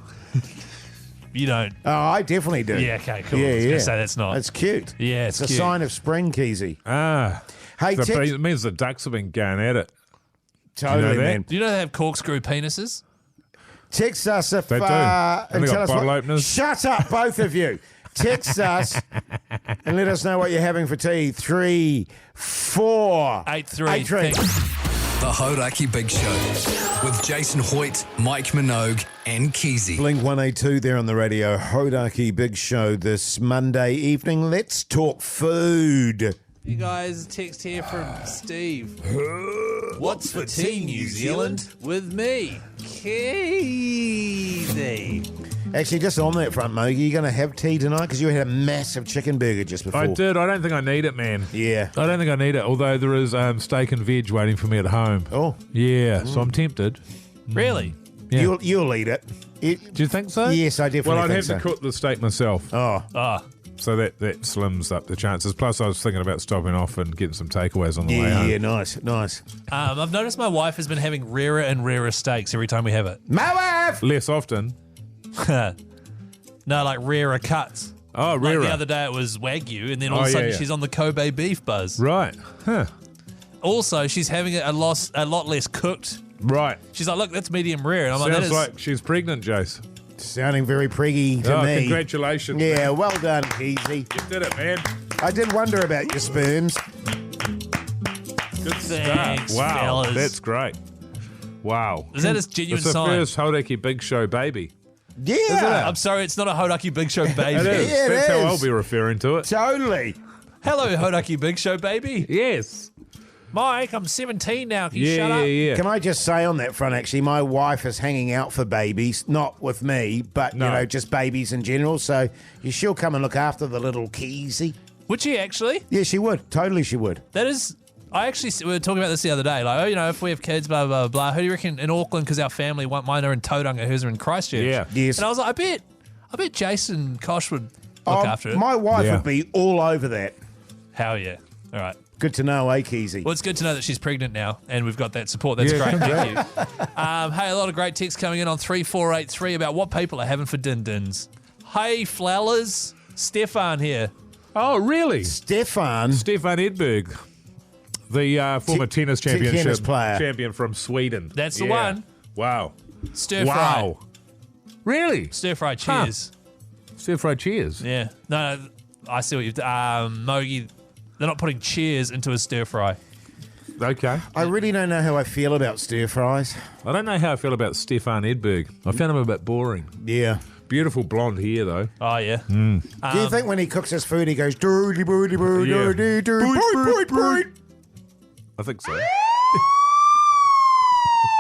You don't. Oh, I definitely do. Yeah, okay, cool. Yeah, I was yeah. gonna say that's not. It's cute. Yeah, it's it's a cute. sign of spring, Keyzie. Ah. Hey, So it means the ducks have been going at it. totally, that? man. Do you know they have corkscrew penises? Text us if They do. and And they tell got us bottle what. openers. Shut up, both of you. Text us and let us know what you're having for tea. 3, 4, 8-3. The Hauraki Big Show with Jason Hoyt, Mike Minogue, and Keyzie. Blink 182 there on the radio. Hauraki Big Show this Monday evening. Let's talk food. You guys, text here from Steve. What's for tea, New Zealand? With me, Keyzie. Actually, just on that front, Mogi, you going to have tea tonight? Because you had a massive chicken burger just before. I did. I don't think I need it, man. Yeah. I don't think I need it, although there is steak and veg waiting for me at home. Oh. Yeah, so I'm tempted. Really? Yeah. You'll eat it. Do you think so? Yes, I definitely Well, I'd think have to cook the steak myself. Oh. So that slims up the chances. Plus, I was thinking about stopping off and getting some takeaways on the way home. Yeah, nice. I've noticed my wife has been having rarer and rarer steaks every time we have it. My wife! Less often. No, like rarer cuts. Oh, rarer. Like the other day it was Wagyu, and then all of a sudden she's on the Kobe beef buzz. Right. Huh. Also, she's having it a lot less cooked. Right. She's like, look, that's medium rare. And I'm Sounds like, that is... like she's pregnant, Jase. Sounding very preggy to me. Congratulations. Yeah, man. well done, Keyzie. You did it, man. I did wonder about your sperms. Good Thanks, stuff. Wow, fellas. that's great. Wow. Is that a genuine It's the sign? first Hauraki Big Show baby. Yeah. I'm sorry, it's not a Hauraki Big Show baby. It is. Yeah, it That's how is. I'll be referring to it. Totally. Hello, Hauraki Big Show baby. Yes. Mike, I'm 17 now. Can you shut up? Yeah. Can I just say on that front, actually, my wife is hanging out for babies, not with me, but, No. just babies in general. So she'll come and look after the little Keyzie. Would she actually? Yeah, she would. Totally she would. That is... we were talking about this the other day. Like, if we have kids, blah, blah, blah. Who do you reckon in Auckland, because our family, mine are in Tauranga, hers are in Christchurch. Yeah. Yes. And I was like, I bet Jason Kosh would look after it. My wife Yeah. would be all over that. Hell yeah. All right. Good to know, Keyzie? Well, it's good to know that she's pregnant now, and we've got that support. That's great. Thank you. Hey, a lot of great texts coming in on 3483 about what people are having for din-dins. Hey, flowers. Stefan here. Oh, really? Stefan Edberg, the former tennis championship tennis player. champion from Sweden. That's the one. Wow. Stir fry. Wow. Really? Stir fry. Cheers. Stir fried cheers. Yeah. No, I see what you've done. Mogi, they're not putting cheers into a stir fry. Okay. I really don't know how I feel about stir fries. I don't know how I feel about Stefan Edberg. I found him a bit boring. Yeah. Beautiful blonde hair, though. Oh, yeah. Do you think when he cooks his food, he goes, doody, boody, boody, Yeah. doody, doody, boy. I think so.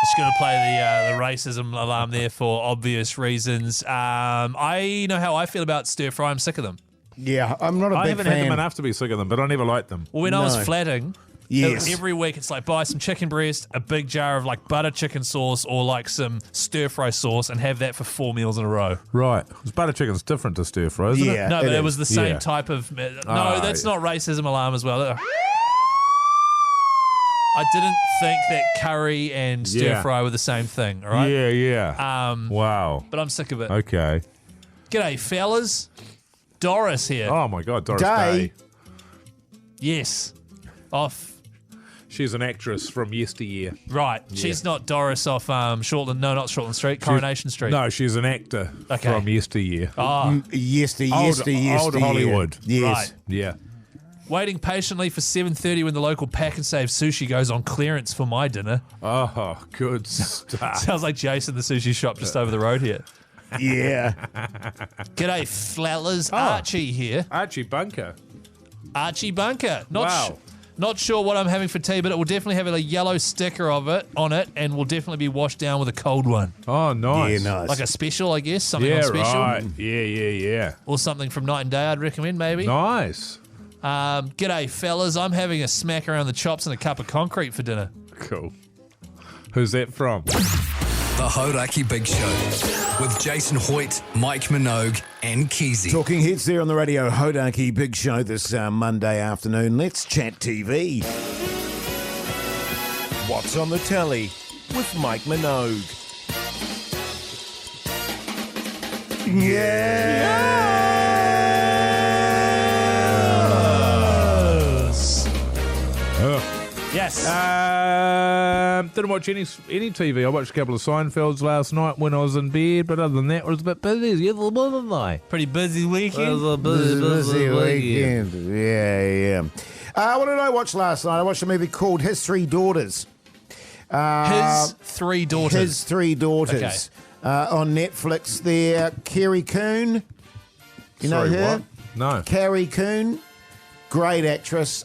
Just going to play the racism alarm there for obvious reasons. I know how I feel about stir fry. I'm sick of them. Yeah, I'm not a I big haven't fan. had them enough to be sick of them, but I never liked them. Well, when I was No. flatting, Yes. every week it's like buy some chicken breast, a big jar of like butter chicken sauce or like some stir fry sauce and have that for 4 meals in a row. Right. Because butter chicken's different to stir fry, isn't Yeah. it? No, but it it was is. the same Yeah. type of... No, Ah, that's yeah. not racism alarm as well. I didn't think that curry and stir Yeah. fry were the same thing, all right? Yeah. Wow. But I'm sick of it. Okay. G'day, fellas. Doris here. Oh, my God. Doris Day. Day. Yes. Off... She's an actress from yesteryear. Right. She's not Doris off Shortland. No, not Shortland Street. Coronation Street. No, she's an actor Okay. from yesteryear. Oh, Yesteryear. Old Hollywood. Yes. Right. Yeah. waiting patiently for 7:30 when the local Pack and Save sushi goes on clearance for my dinner. Oh, good stuff. Sounds like Jason, the sushi shop just over the road here. Yeah. G'day, fellas. Archie here. Archie Bunker. Archie Bunker. Wow. Not sure what I'm having for tea, but it will definitely have a yellow sticker of it on it, and will definitely be washed down with a cold one. Oh, nice. Yeah, nice. Like a special, I guess. Something Yeah, on special. right. Yeah. Or something from Night and Day, I'd recommend, maybe. Nice. G'day, fellas. I'm having a smack around the chops and a cup of concrete for dinner. Cool. Who's that from? The Hauraki Big Show with Jason Hoyt, Mike Minogue, and Keyzie. Talking heads there on the radio, Hauraki Big Show this Monday afternoon. Let's chat TV. What's on the telly with Mike Minogue? Yes. Didn't watch any TV. I watched a couple of Seinfelds last night when I was in bed, but other than that, I was a bit busy. Pretty busy weekend. It was a busy weekend. Yeah. What did I watch last night? I watched a movie called His Three Daughters. His Three Daughters. His Three Daughters. On Netflix there. Carrie Coon. You know her? What? No. Carrie Coon. Great actress.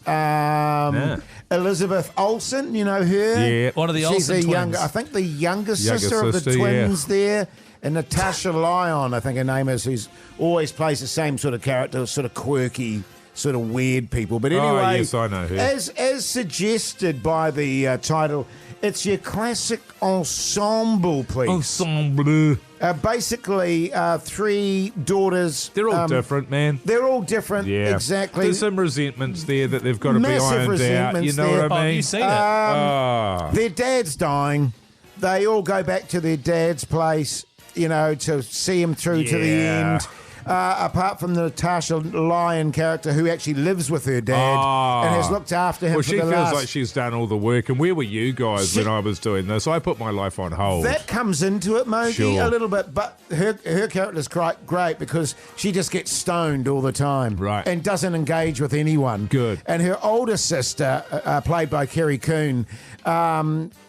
Elizabeth Olsen, you know her? Yeah. One of the She's Olsen twins. I think the younger sister of the twins there. And Natasha Lyon, I think her name is, who's always plays the same sort of character, sort of quirky, sort of weird people. But anyway, yes, I know her. As suggested by the title, it's your classic ensemble piece. Ensemble. Basically, three daughters. They're all different, man. They're all different, Yeah. exactly. There's some resentments there that they've got to be Massive ironed out. resentments You know there. what I mean? You've seen it. Their dad's dying. They all go back to their dad's place, to see him through to the end. Apart from the Natasha Lyon character who actually lives with her dad and has looked after him Well, for she the feels last... like she's done all the work. And where were you guys when I was doing this? I put my life on hold. That comes into it, Mogi, Sure. a little bit, but her character's quite great because she just gets stoned all the time, Right. and doesn't engage with anyone. Good. And her older sister, played by Carrie Coon,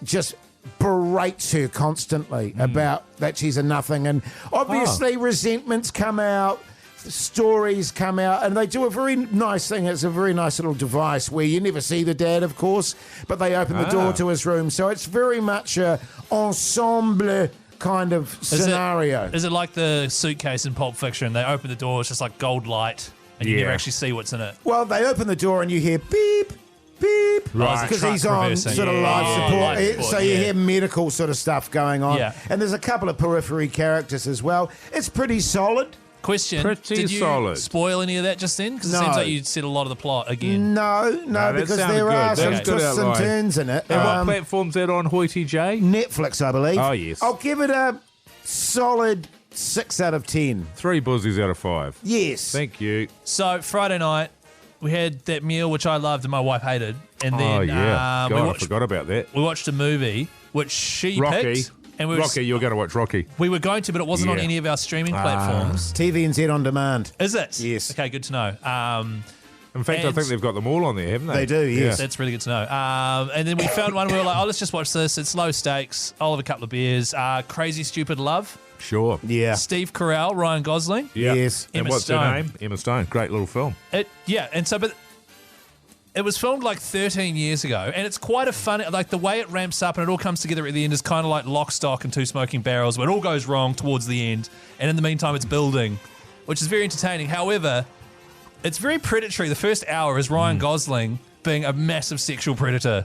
just berates her constantly about that she's a nothing, and obviously resentments come out. Stories come out, and they do a very nice thing. It's a very nice little device where you never see the dad, of course, but they open the door to his room. So it's very much a ensemble kind of scenario. Is it like the suitcase in Pulp Fiction? They open the door, it's just like gold light, and you never actually see what's in it. Well, they open the door and you hear beep, beep, Right. because he's on Reversing. sort of life support. So you hear medical sort of stuff going on. Yeah. And there's a couple of periphery characters as well. It's pretty solid. Question: Pretty did you solid. spoil any of that just then? Because No. it seems like you said a lot of the plot again. No, that because sounded there good. are That some was good twists and outline. turns in it. And what platform's that on, Hoity J? Netflix, I believe. Oh, yes. I'll give it a solid 6 out of 10. 3 buzzies out of 5. Yes. Thank you. So Friday night, we had that meal which I loved and my wife hated, and then Oh, yeah. God, I we forgot about that. watched a movie which she Rocky. picked, and Rocky, you were going to watch Rocky. we were going to, but it wasn't on Yeah. any of our streaming platforms. TVNZ On Demand. Is it? Yes. Okay, good to know. In fact, I And- think they've got them all on there, haven't they? They do, yes. That's really good to know. And then we found one. We were like, "Oh, let's just watch this. It's low stakes. I'll have a couple of beers." Crazy Stupid Love. Sure. Yeah. Steve Carell, Ryan Gosling. Yeah. Yes. And Emma what's Stone. her name? Emma Stone. Great little film. It was filmed like 13 years ago, and it's quite a funny, like the way it ramps up and it all comes together at the end is kind of like Lock, Stock and Two Smoking Barrels, where it all goes wrong towards the end, and in the meantime it's building, which is very entertaining. However, it's very predatory. The first hour is Ryan Gosling being a massive sexual predator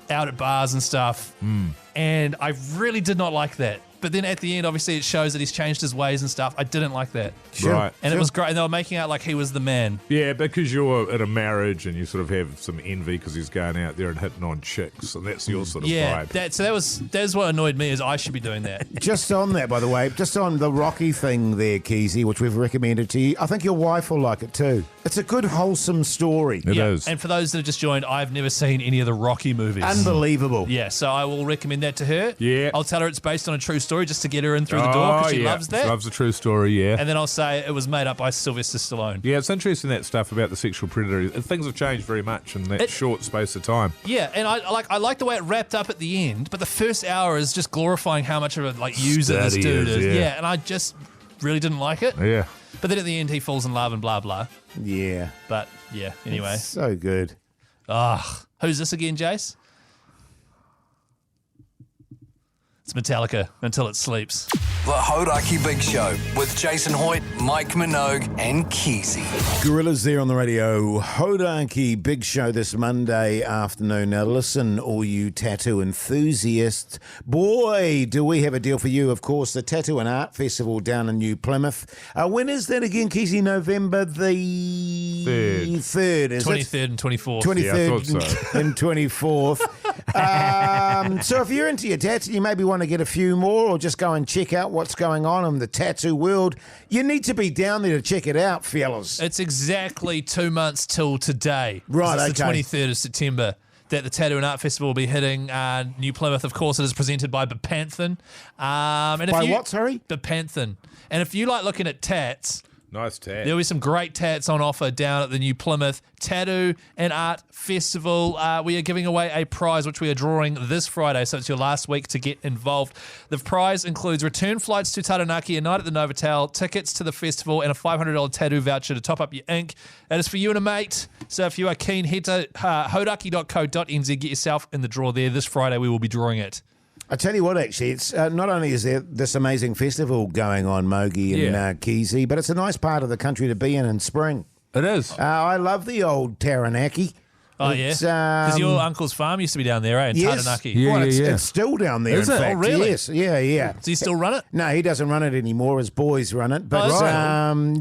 out at bars and stuff, and I really did not like that. But then at the end, obviously, it shows that he's changed his ways and stuff. I didn't like that. Sure. Right. And it was great. And they were making out like he was the man. Yeah, because you're in a marriage and you sort of have some envy because he's going out there and hitting on chicks, and that's your sort of Yeah, vibe. that's what annoyed me, is I should be doing that. Just on that, by the way, just on the Rocky thing there, Keyzie, which we've recommended to you, I think your wife will like it too. It's a good, wholesome story. It is. And for those that have just joined, I've never seen any of the Rocky movies. Unbelievable. Yeah, so I will recommend that to her. Yeah. I'll tell her it's based on a true story just to get her in through the door, because she loves that. Loves a true story, yeah. And then I'll say it was made up by Sylvester Stallone. Yeah, it's interesting, that stuff about the sexual predator. Things have changed very much in that short space of time. Yeah, and I like the way it wrapped up at the end, but the first hour is just glorifying how much of a user this Stud he dude is, is. yeah. And I just really didn't like it. Yeah. But then at the end he falls in love and blah blah. Yeah. But yeah, anyway. So good. Who's this again, Jase? It's Metallica, Until It Sleeps. The Hauraki Big Show with Jason Hoyt, Mike Minogue, and Keyzie. Gorillas there on the radio. Hauraki Big Show this Monday afternoon. Now listen, all you tattoo enthusiasts. Boy, do we have a deal for you. Of course, the Tattoo and Art Festival down in New Plymouth. When is that again, Keyzie? November the 3rd, is 23rd and 24th. 23rd Yeah, I thought so. and 24th. So if you're into your tattoo, you maybe want to get a few more or just go and check out what's going on in the tattoo world. You need to be down there to check it out, fellas. It's exactly 2 months till today. Right, It's okay. the 23rd of September. that the Tattoo and Art Festival will be hitting New Plymouth. Of course, it is presented by Bepanthen. What, sorry? Bepanthen. And if you like looking at tats... Nice tat. There'll be some great tats on offer down at the New Plymouth Tattoo and Art Festival. We are giving away a prize, which we are drawing this Friday, so it's your last week to get involved. The prize includes return flights to Taranaki, a night at the Novotel, tickets to the festival, and a $500 tattoo voucher to top up your ink. That is for you and a mate. So if you are keen, head to hauraki.co.nz, get yourself in the draw there. This Friday, we will be drawing it. I tell you what, actually, it's not only is there this amazing festival going on, Mogi and Keyzie, but it's a nice part of the country to be in spring. It is. I love the old Taranaki. Oh, yeah? Because your uncle's farm used to be down there, eh? In Taranaki. Yeah, it's still down there, Is in it? fact. Oh, really? Yes, yeah. Does he still run it? No, he doesn't run it anymore. His boys run it. But,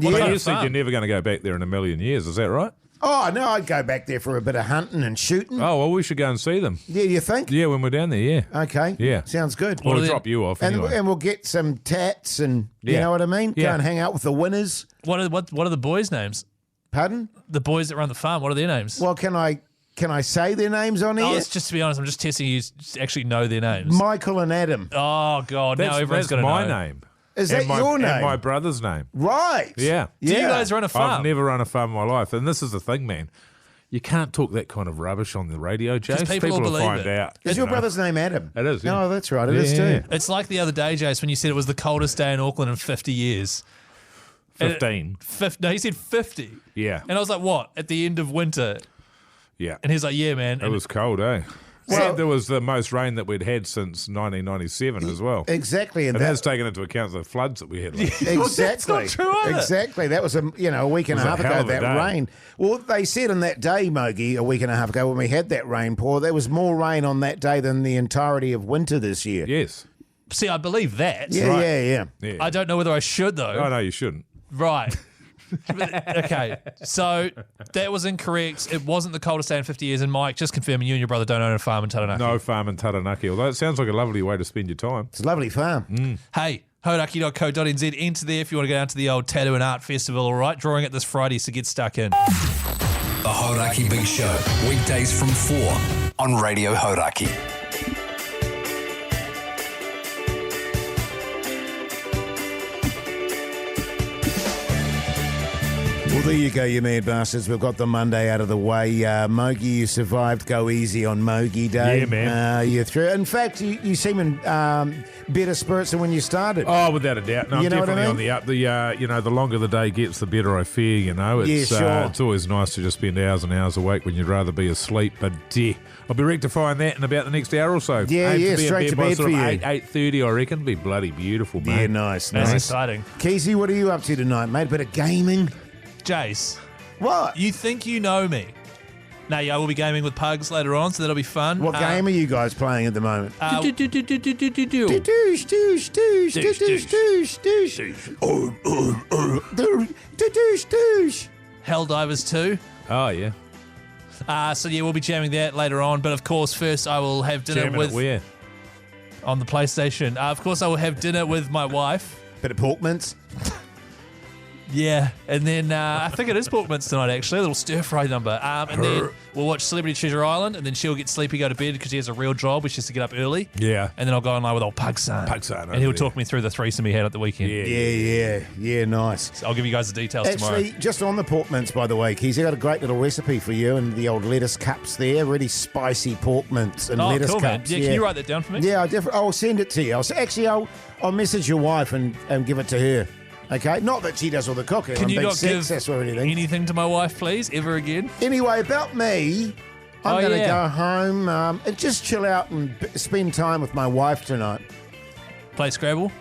But you said you're never going to go back there in a million years. Is that right? Oh, no, I'd go back there for a bit of hunting and shooting. Oh, well, we should go and see them. Yeah, you think? Yeah, when we're down there, yeah. Okay. Yeah. Sounds good. We'll drop you off anyway. And we'll get some tats and, you Yeah. know what I mean? Yeah. Go and hang out with the winners. What are the boys' names? Pardon? The boys that run the farm, what are their names? Well, can I say their names on here? Oh, just to be honest, I'm just testing you to actually know their names. Michael and Adam. Oh, God. Now everyone's going to know. my name. Is that your name? And my brother's name. Right. Yeah. Do you guys run a farm? I've never run a farm in my life. And this is the thing, man. You can't talk that kind of rubbish on the radio, Jase. people will will believe find it. out. Is your brother's name Adam? It is, yeah. No, that's right. It is too. It's like the other day, Jase, when you said it was the coldest day in Auckland in 50 years. 15. No, he said 50. Yeah. And I was like, what? At the end of winter? Yeah. And he's like, yeah, man. It was cold, eh? Well, There was the most rain that we'd had since 1997 as well. Exactly. And that's taken into account the floods that we had. Exactly. That's not true either. Exactly. That was a week and a half hell ago, of a that day. rain. Well, they said in that day, Mogi, a week and a half ago when we had that rain pour, there was more rain on that day than the entirety of winter this year. Yes. See, I believe that. Yeah, Right. yeah. Yeah. I don't know whether I should, though. Oh, no, you shouldn't. Right. Okay. So that was incorrect. It wasn't the coldest day in 50 years. And Mike, just confirming you and your brother don't own a farm in Taranaki. No farm in Taranaki, although it sounds like a lovely way to spend your time. It's a lovely farm. Hey, hauraki.co.nz. Enter there if you want to go down to the old Tattoo and Art Festival, all right? Drawing it this Friday, so get stuck in. The Hauraki Big Show, weekdays from 4 on Radio Hauraki. Well, there you go, you mad bastards. We've got the Monday out of the way. Mogi, you survived. Go easy on Mogi Day. Yeah, man. You're through. In fact, you seem in better spirits than when you started. Oh, without a doubt. No, You I'm know what I definitely mean? on the up. The longer the day gets, the better I fare, It's, Yeah, sure. It's always nice to just spend hours and hours awake when you'd rather be asleep. But I'll be rectifying that in about the next hour or so. Yeah, Aim yeah, to be in straight to by bed sort for of you. 8:30, I reckon. Be bloody beautiful, mate. Yeah, nice. That's exciting. Keyzie, what are you up to tonight, mate? A bit of gaming? Jace, What? you think you know me. Now, yeah, we'll be gaming with Pugs later on, so that'll be fun. What game are you guys playing at the moment? Do. Doosh, doosh, doosh, doosh, doosh, doosh. Doosh, doosh. Helldivers 2. Oh, yeah. So, yeah, we'll be jamming that later on. But, of course, first I will have dinner Jamming it where? on the PlayStation. Of course, I will have dinner with my wife. Bit of pork mince. Yeah, and then I think it is pork mince tonight, actually, a little stir-fry number. And then we'll watch Celebrity Treasure Island, and then she'll get sleepy, go to bed because she has a real job, which is to get up early. Yeah. And then I'll go online with old Pugson. Pugson, And he'll over talk me through the threesome he had at the weekend. Yeah. Nice. So I'll give you guys the details tomorrow. Actually, just on the pork mince, by the way, Keys, I got a great little recipe for you and the old lettuce cups there. Really spicy pork mince and Oh, lettuce cool, man. cups. Yeah, can you write that down for me? Yeah, I'll send it to you. I'll message your wife and give it to her. Okay? Not that she does all the cooking. Can I'm you big not give sexist or anything. anything to my wife, please, ever again? Anyway, about me, I'm Oh, going to yeah. go home and just chill out and spend time with my wife tonight. Play Scrabble?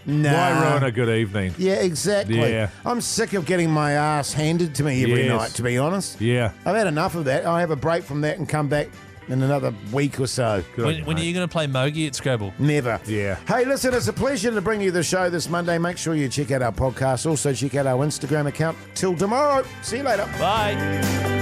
Nah. Why ruin a good evening? Yeah, exactly. Yeah. I'm sick of getting my ass handed to me every Yes. night, to be honest. Yeah. I've had enough of that. I'll have a break from that and come back in another week or so. Good on you, When are mate. you going to play Mogi at Scrabble? Never. Yeah. Hey, listen, it's a pleasure to bring you the show this Monday. Make sure you check out our podcast. Also, check out our Instagram account. Till tomorrow. See you later. Bye.